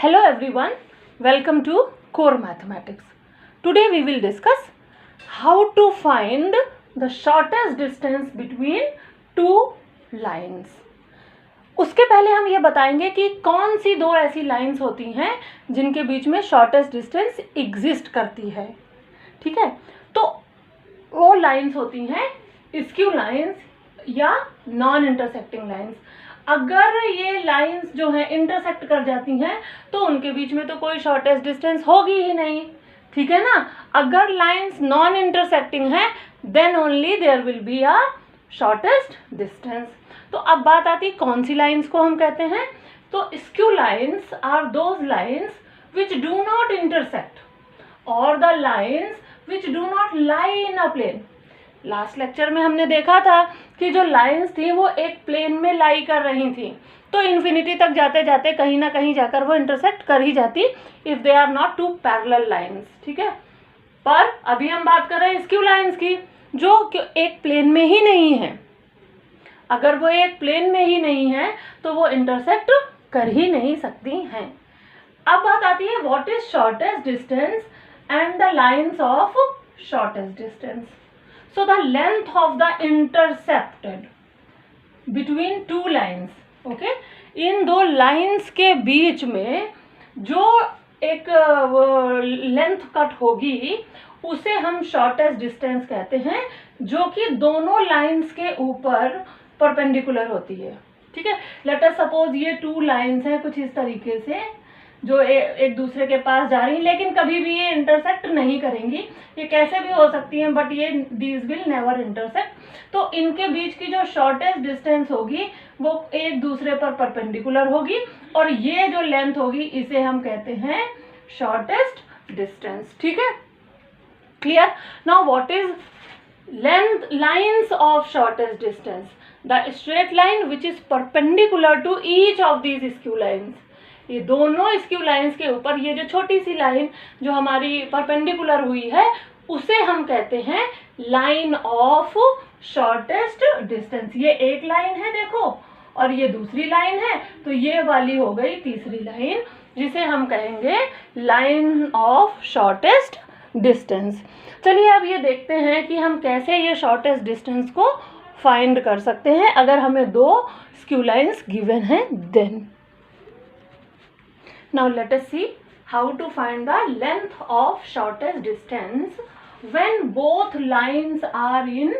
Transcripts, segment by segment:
Hello everyone, welcome to Core Mathematics. Today we will discuss how to find the shortest distance between two lines. उसके पहले हम ये बताएंगे कि कौन सी दो ऐसी लाइंस होती हैं जिनके बीच में शॉर्टेस्ट डिस्टेंस एग्जिस्ट करती है. ठीक है, तो वो लाइंस होती हैं स्क्यू लाइंस या नॉन इंटरसेक्टिंग लाइंस. अगर ये लाइंस जो है इंटरसेक्ट कर जाती हैं तो उनके बीच में तो कोई शॉर्टेस्ट डिस्टेंस होगी ही नहीं. ठीक है ना. अगर लाइंस नॉन इंटरसेक्टिंग है then only there will be a shortest distance. तो अब बात आती है कौन सी लाइंस को हम कहते हैं. तो skew lines are those lines which do not intersect और the lines which do not lie in a plane. Last lecture में हमने देखा था कि जो लाइंस थी वो एक प्लेन में लाई कर रही थी, तो इन्फिनिटी तक जाते जाते कहीं ना कहीं जाकर वो इंटरसेक्ट कर ही जाती if they are not two parallel lines. ठीक है, पर अभी हम बात कर रहे हैं स्क्यू लाइंस की जो एक प्लेन में ही नहीं है. अगर वो एक प्लेन में ही नहीं है तो वो इंटरसेक्ट कर ही नहीं सकती हैं. अब बात आती है what is shortest distance and the lines of shortest distance. So the length of the intercepted between two lines, okay, इन दो लाइंस के बीच में जो एक लेंथ कट होगी उसे हम शॉर्टेस्ट डिस्टेंस कहते हैं, जो कि दोनों लाइंस के ऊपर परपेंडिकुलर होती है. ठीक है, लेट अस सपोज ये टू लाइंस हैं कुछ इस तरीके से जो एक दूसरे के पास जा रही हैं, लेकिन कभी भी ये इंटरसेक्ट नहीं करेंगी. ये कैसे भी हो सकती हैं बट ये दीज विल नेवर इंटरसेक्ट. तो इनके बीच की जो शॉर्टेस्ट डिस्टेंस होगी वो एक दूसरे पर परपेंडिकुलर होगी और ये जो लेंथ होगी इसे हम कहते हैं शॉर्टेस्ट डिस्टेंस. ठीक है, clear. Now what is length lines of shortest distance. The straight line which is perpendicular to each of these skew lines. ये दोनों स्क्यू लाइंस के ऊपर ये जो छोटी सी लाइन जो हमारी परपेंडिकुलर हुई है उसे हम कहते हैं लाइन ऑफ शॉर्टेस्ट डिस्टेंस. ये एक लाइन है देखो और ये दूसरी लाइन है, तो ये वाली हो गई तीसरी लाइन जिसे हम कहेंगे लाइन ऑफ शॉर्टेस्ट डिस्टेंस. चलिए अब ये देखते हैं कि हम कैसे ये शॉर्टेस्ट डिस्टेंस को फाइंड कर सकते हैं अगर हमें दो स्क्यू लाइंस गिवन हैं then. Now let us see how to find the length of shortest distance when both lines are in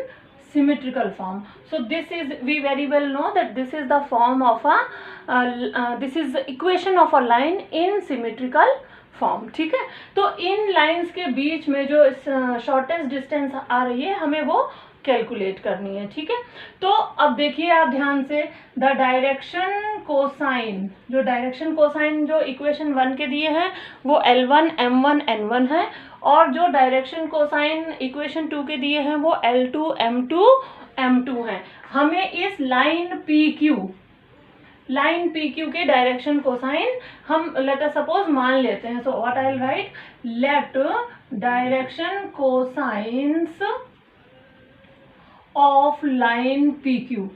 symmetrical form. So this is, we very well know that this is the form of a this is the equation of a line in symmetrical form. ठीक है, तो इन lines के बीच में जो shortest distance आ रही है हमें वो कैलकुलेट करनी है. ठीक है, तो अब देखिए आप ध्यान से द डायरेक्शन कोसाइन, जो डायरेक्शन कोसाइन जो इक्वेशन 1 के दिए हैं वो L1 M1 N1 है और जो डायरेक्शन कोसाइन इक्वेशन 2 के दिए हैं वो L2 M2 M2 हैं. हमें इस लाइन PQ के डायरेक्शन कोसाइन हम लेट अस सपोज मान लेते हैं. So what I will write, let direction cosines of line PQ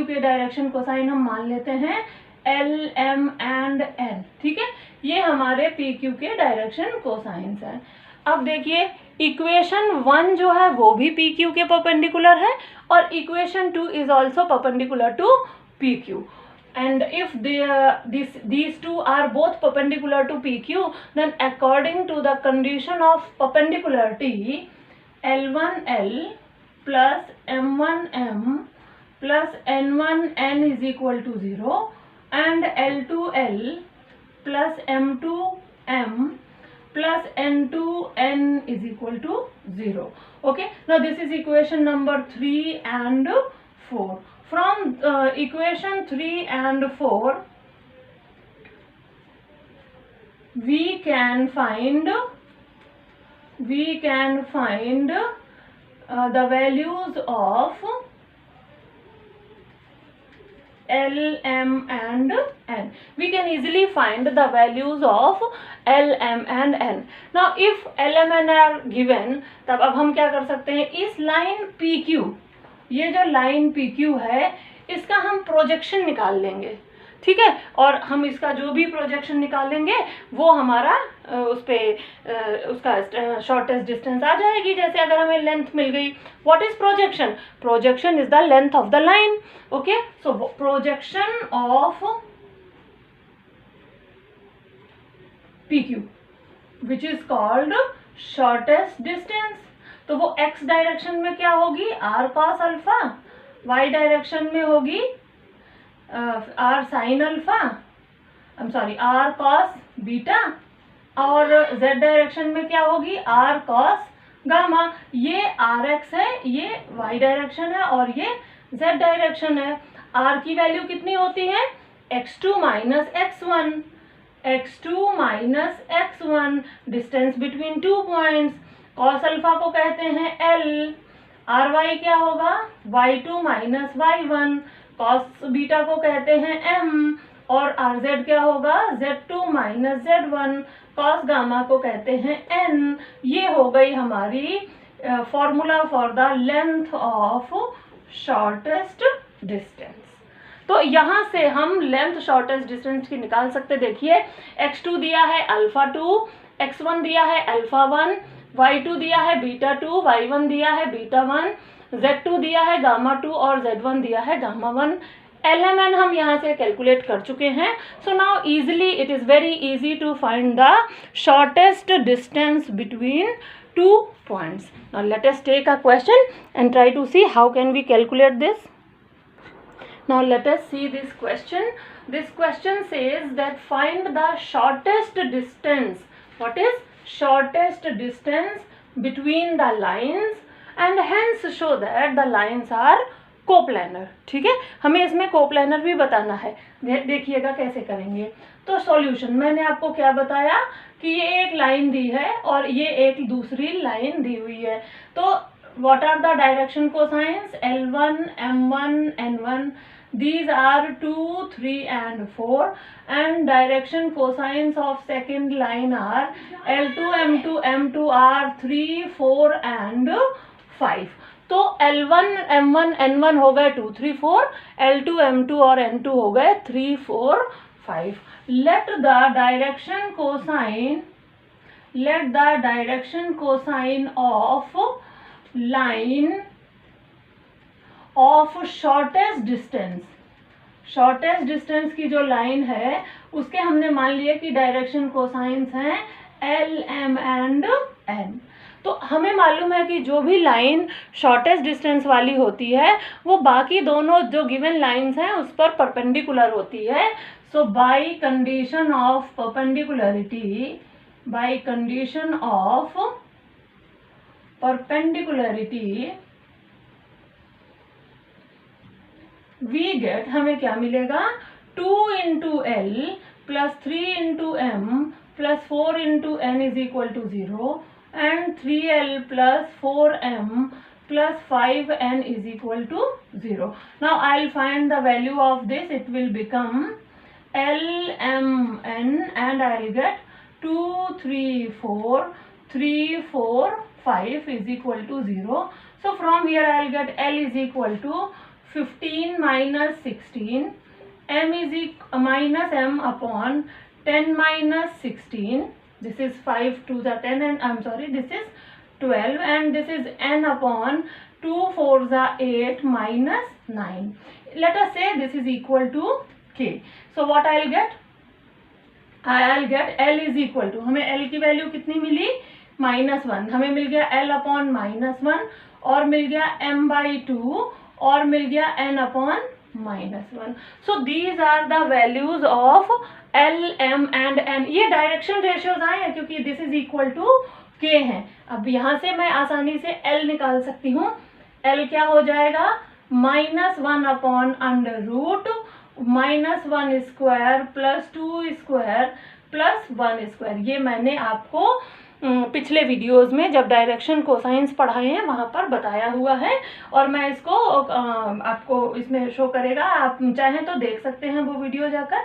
के डायरेक्शन कोसाइन हम मान लेते हैं L, M एंड N. ठीक है, ये हमारे PQ के डायरेक्शन कोसाइंस हैं. अब देखिए इक्वेशन 1 जो है वो भी PQ के परपेंडिकुलर है और equation 2 is also perpendicular to PQ. And if these two are both perpendicular to PQ, then according to the condition of perpendicularity, L1L plus M1M plus N1N is equal to 0 and L2L plus M2M plus N2N is equal to 0. Okay, now this is equation number 3 and 4. From equation 3 and 4 we can find the values of L, M and N. We can easily find the values of L, M and N. Now if L, M, N are given, तब अब हम क्या कर सकते हैं, इस line PQ, ये जो लाइन PQ है इसका हम प्रोजेक्शन निकाल लेंगे. ठीक है। और हम इसका जो भी प्रोजेक्शन निकालेंगे वो हमारा उस पर उसका शॉर्टेस्ट डिस्टेंस आ जाएगी। जैसे अगर हमें लेंथ मिल गई, what is projection? Projection is the length of the line. Okay, so projection of PQ which is called shortest distance. तो वो x डायरेक्शन में क्या होगी? r cos alpha, y direction में होगी r sin alpha, r cos beta, और z direction में क्या होगी? r cos gamma. ये rx है, ये y डायरेक्शन है और ये z डायरेक्शन है। r की वैल्यू कितनी होती है? x2 minus x1, x2 minus x1, distance between two points. cos alpha को कहते हैं L, ry क्या होगा? y2 minus y1, cos beta को कहते हैं M, और rz क्या होगा? z2 minus z1, cos gamma को कहते हैं N। ये हो गई हमारी formula for the length of shortest distance. तो यहाँ से हम लेंथ शॉर्टेस्ट डिस्टेंस की निकाल सकते। देखिए, x2 दिया है अल्फा 2, x1 दिया है अल्फा 1, y2 दिया है बीटा 2, y1 दिया है बीटा 1, z2 दिया है गामा 2 और z1 दिया है गामा 1। LMN हम यहाँ से कैलकुलेट कर चुके हैं। So now easily it is very easy to find the shortest distance between two points. Now let us take a question and try to see how can we calculate this. Now let us see this question. This question says that find the shortest distance. What is shortest distance between the lines and hence show that the lines are coplanar. ठीक है, हमें इसमें coplanar भी बताना है। देखिएगा कैसे करेंगे। तो सॉल्यूशन मैंने आपको क्या बताया कि ये एक लाइन दी है और ये एक दूसरी लाइन दी हुई है। तो what are the direction cosines? L1, M1, N1. These are 2, 3 and 4, and direction cosines of second line are L2, M2, M2 are 3, 4 and 5. तो L1, M1, N1 हो गए 2, 3, 4, L2, M2 और N2 हो गए 3, 4, 5. Let the direction cosine of line of shortest distance की जो line है उसके हमने मान लिया कि डायरेक्शन कोसाइंस हैं L, M एंड N। तो हमें मालूम है कि जो भी लाइन शॉर्टेस्ट डिस्टेंस वाली होती है वो बाकी दोनों जो गिवन लाइंस हैं उस पर परपेंडिकुलर होती है। So by condition of perpendicularity we get, हमें क्या मिलेगा? 2 into L plus 3 into M plus 4 into N is equal to 0 and 3L plus 4M plus 5N is equal to 0. Now I'll find the value of this. It will become LMN and I'll get 2, 3, 4, 3, 4, 5 is equal to 0. So from here I'll get L is equal to 15 minus 16, M is minus M upon 10 minus 16. This is 5 to the 10 and this is 12 and this is N upon 2 4 the 8 minus 9. Let us say this is equal to K. So what I'll get? I'll get L is equal to, हमें L की value कितनी मिली? -1। हमें मिल गया L upon -1 और मिल गया M by 2 और मिल गया N upon -1. So these are the values of L, M and N. ये डायरेक्शन रेशियोज आए हैं क्योंकि this is equal to K है। अब यहाँ से मैं आसानी से L निकाल सकती हूँ। L क्या हो जाएगा? -1 upon under root -1 square plus 2 square plus 1 square. ये मैंने आपको पिछले वीडियोस में जब डायरेक्शन कोसाइंस पढ़ाए हैं वहाँ पर बताया हुआ है और मैं इसको आपको इसमें शो करेगा, आप चाहें तो देख सकते हैं वो वीडियो जाकर।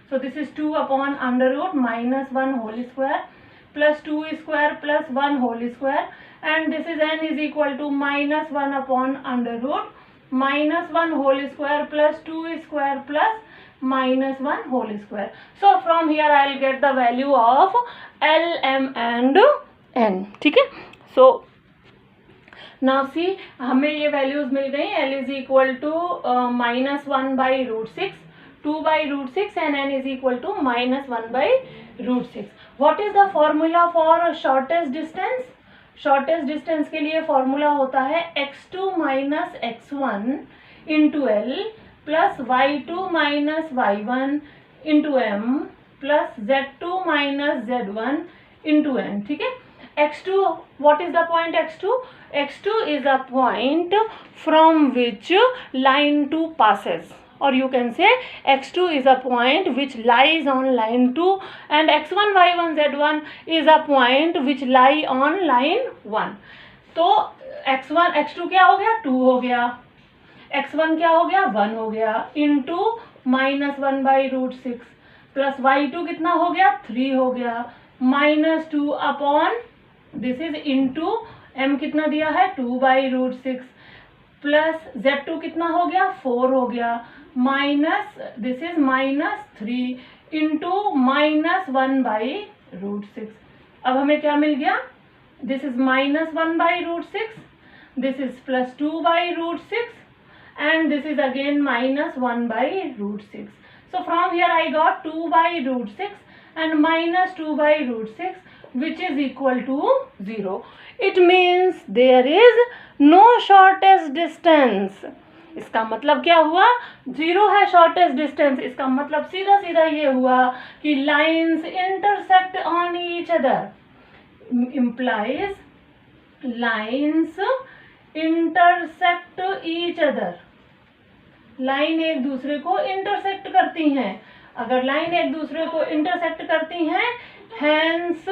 So this is 2 upon under root -1 whole square plus 2 square plus 1 whole square and this is n is equal to -1 upon under root -1 whole square plus 2 square plus -1 whole square. So from here I will get the value of L, M and N. ठीक है. So now see, हमें ये values मिल गई. L is equal to -1/√6, 2/√6 and N is equal to -1/√6. What is the formula for shortest distance? Shortest distance के लिए formula होता है x2 minus x1 into L plus y2 minus y1 into M plus z2 minus z1 into N. ठीक है. x2, what is the point x2? x2 is a point from which line 2 passes, or you can say x2 is a point which lies on line 2 and x1 y1 z1 is a point which lie on line 1. तो x1 x2 क्या हो गया? 2 हो गया. x1 क्या हो गया? 1 हो गया इंटू -1/√6 प्लस y2 कितना हो गया? 3 हो गया -2 upon this is into m कितना दिया है? 2/√6 प्लस z2 कितना हो गया? 4 हो गया माइनस दिस इज -3 इंटू -1/√6. अब हमें क्या मिल गया? This is -1/√6, this is plus 2/√6 and this is again -1/√6. So from here I got 2/√6 and -2/√6 which is equal to 0. It means there is no shortest distance. इसका मतलब क्या हुआ? 0 है शॉर्टेस्ट डिस्टेंस. इसका मतलब सीधा सीधा ये हुआ कि lines intersect on each other. implies lines intersect each other. Line एक दूसरे को इंटरसेक्ट करती हैं. अगर लाइन एक दूसरे को इंटरसेक्ट करती हैं, hence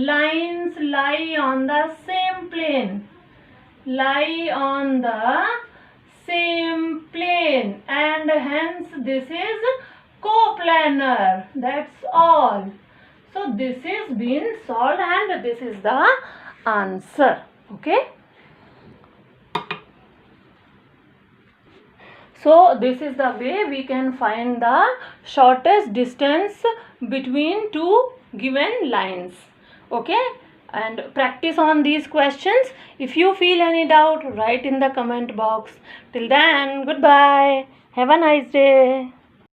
lines lie on the same plane. Lie on the same plane and hence this is coplanar. That's all. So this is been solved and this is the answer. Okay. So this is the way we can find the shortest distance between two given lines. Okay. And practice on these questions. If you feel any doubt, write in the comment box. Till then, goodbye. Have a nice day.